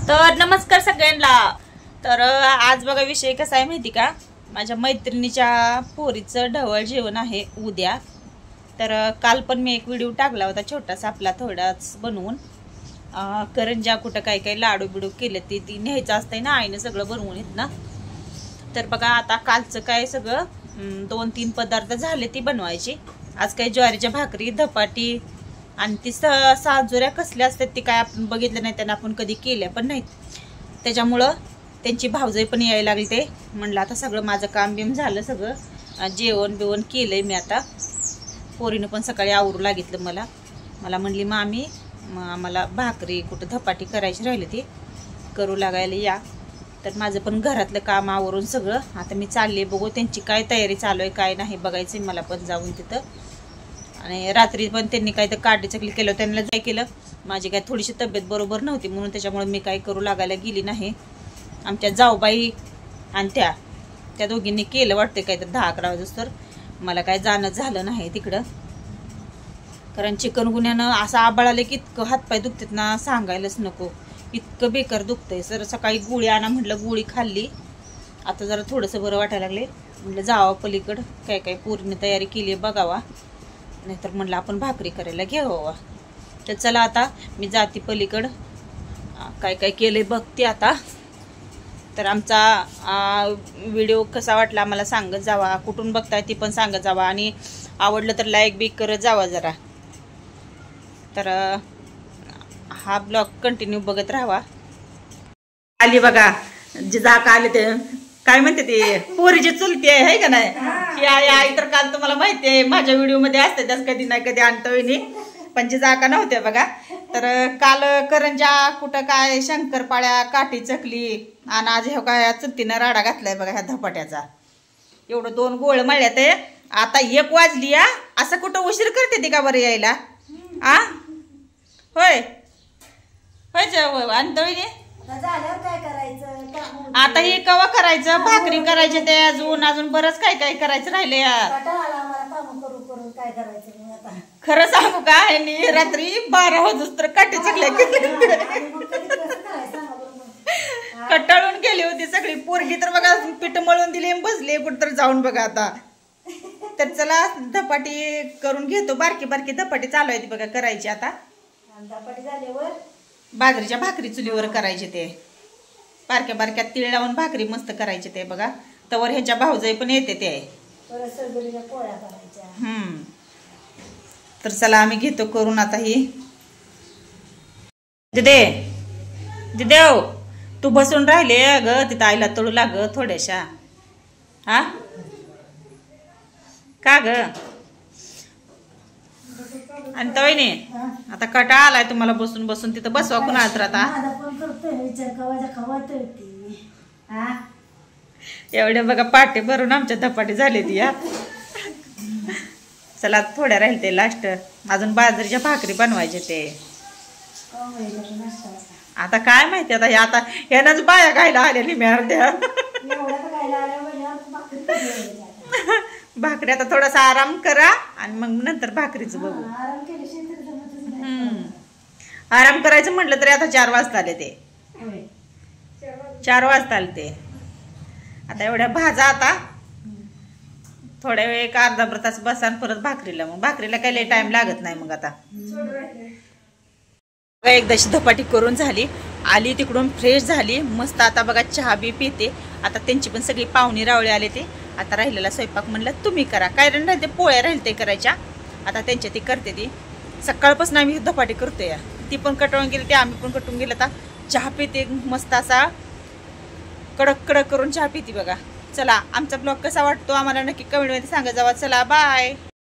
तर नमस्कार सगळ्यांना। तर आज बघा विषय कसा आहे माहिती का, माझ्या मैत्रिणीच्या पोरीचं ढवळ जेवण आहे उद्या। तर काल पण मी एक व्हिडिओ टाकला होता छोटासा आपला थोडाच बनवून, करंजा कुठं काय काय लाडू बिडू केले ती न्यायचं असतंय ना आईने सगळं बनवून येत ना। तर बघा आता कालचं काय सगळं 2-3 पदार्थ झाले ती बनवायची। आज काही ज्वारीच्या भाकरी, धपाटी आणि ती साजुऱ्या कसल्या असतात ती काय आपण बघितलं नाही, त्यांना आपण कधी केल्या पण नाहीत। त्याच्यामुळं त्यांची भावजाई पण यायला लागली। ते म्हणलं आता सगळं माझं काम बिम झालं, सगळं जेवण बिवण केलंय मी। आता पोरीनं पण सकाळी आवरू लागितलं मला म्हणली मामी आम्हाला भाकरी कुठं धपाटी करायची राहिली ती करू लागायला या। तर माझं पण घरातलं काम आवरून सगळं आता मी चालले, बघू त्यांची काय तयारी चालू आहे काय नाही बघायचं मला पण जाऊन तिथं। आणि रात्री पण त्यांनी काय तर काढी चकली केलं, त्यांना काय केलं माझी काय थोडीशी तब्येत बरोबर नव्हती म्हणून त्याच्यामुळे मी काय करू लागायला गेली नाही। आमच्या जाऊबाई आणि त्या दोघींनी केलं वाटतं काय तर 10-11 वाजता, तर मला काय जाणं झालं नाही तिकडं। कारण चिकनगुन्यानं असं आबाळ आलं की इतकं हातपाय दुखतात ना सांगायलाच नको, इतकं बेकार दुखतंय। सर सकाळी गोळी आणा म्हटलं, गोळी खाल्ली, आता जरा थोडंसं बरं वाटायला लागले। म्हटलं जावं पलीकडं काय काय पोरीने तयारी केली बघावा, नाहीतर म्हणलं आपण भाकरी करायला घ्यावा। तर चला आता मी जाते पलीकडं, काय काय केलंय बघते आता। तर आमचा व्हिडिओ कसा वाटला आम्हाला सांगत जावा, कुठून बघताय ती पण सांगत जावा, आणि आवडलं तर लाईक बी करत जावा जरा। तर हा ब्लॉग कंटिन्यू बघत राहावा। आली बघा जिजाक आले, ते काय म्हणते ते पोरीची चुलती आहे का नाही, ही आई तर काल तुम्हाला माहिती आहे माझ्या व्हिडिओ मध्ये असते, त्यास कधी नाही कधी आणतोय पण जिजाका नव्हत्या बघा। तर काल करंजा कुठं काय शंकरपाळ्या काठी चकली, आणि आज हे काय चुलतीनं राडा घातलाय बघा ह्या धपाट्याचा। एवढं 2 गोळ मळ्यात आहे, आता 1 वाजली या, असं कुठं उशीर करते ती का बरं यायला आ? होय होय आणतोय काय करायचं आता हे कवा करायचं, भाकरी करायचे ते अजून बरंच काय काय करायचं राहिले यार। काय करायचं आता खरं सांगू का, ह्यांनी रात्री 12 वाजूस तर काठी चकल्या कटाळून गेली होती सगळी पोरगी। तर बघा पीठ मळून दिली बसले कुठं तर जाऊन बघा आता। तर चला धपाटी करून घेतो, बारकी बारकी धपाटी चालू आहे ती बघा करायची आता। धपाटी झाल्यावर बाजरीच्या भाकरी चुलीवर करायचे, ते बारक्या बारक्या तीळ लावून भाकरी मस्त करायचे ते बघा। तवर ह्याच्या भाऊजाई पण येते ते पोळ्या करायच्या। तर चला आम्ही घेतो करून आता ही। दिदेव तू बसून राहिले ग तिथं, आईला तळू लाग थोड्याशा हा का ग। आणि तवयने आता कटा आलाय तुम्हाला बसून बसून, तिथं बसवा कुणा तर आता एवढे बघा पाटे भरून आमच्या धपाटे झाले ती या। चला थोड्या राहील ते लास्ट, अजून बाजरीच्या भाकरी बनवायचे ते। आता काय माहिती आता ह्यानंच बाया खायला आलेली मी अर्ध्या भाकरी। आता थोडासा आराम करा आणि मग नंतर भाकरीच बघू। आराम करायचं म्हटलं तरी आता 4 वाजता आले ते, 4 वाजता आले ते। आता एवढ्या भाजा, आता थोड्या वेळ 1 अर्धा तास बसा परत भाकरीला, मग भाकरीला काही लय टाइम लागत नाही। मग आता एकदाची धपाटी करून झाली, आली तिकडून फ्रेश झाली मस्त। आता बघा चहा बी पिते। आता त्यांची पण सगळी पाहुणी रावळे आले ते, आता राहिलेला स्वयंपाक म्हणलं तुम्ही करा, काय राहते पोळ्या राहील ते करायच्या, आता त्यांच्या ती करते ती। सकाळपासून आम्ही धपाटी करतोय, ती पण कटवून गेली ते आम्ही पण कटून गेलो। आता चहा पिते मस्त असा कडक कडक करून चहा पिते बघा। चला आमचा ब्लॉग कसा वाटतो आम्हाला नक्की कमेंटमध्ये सांगा जावा। चला बाय।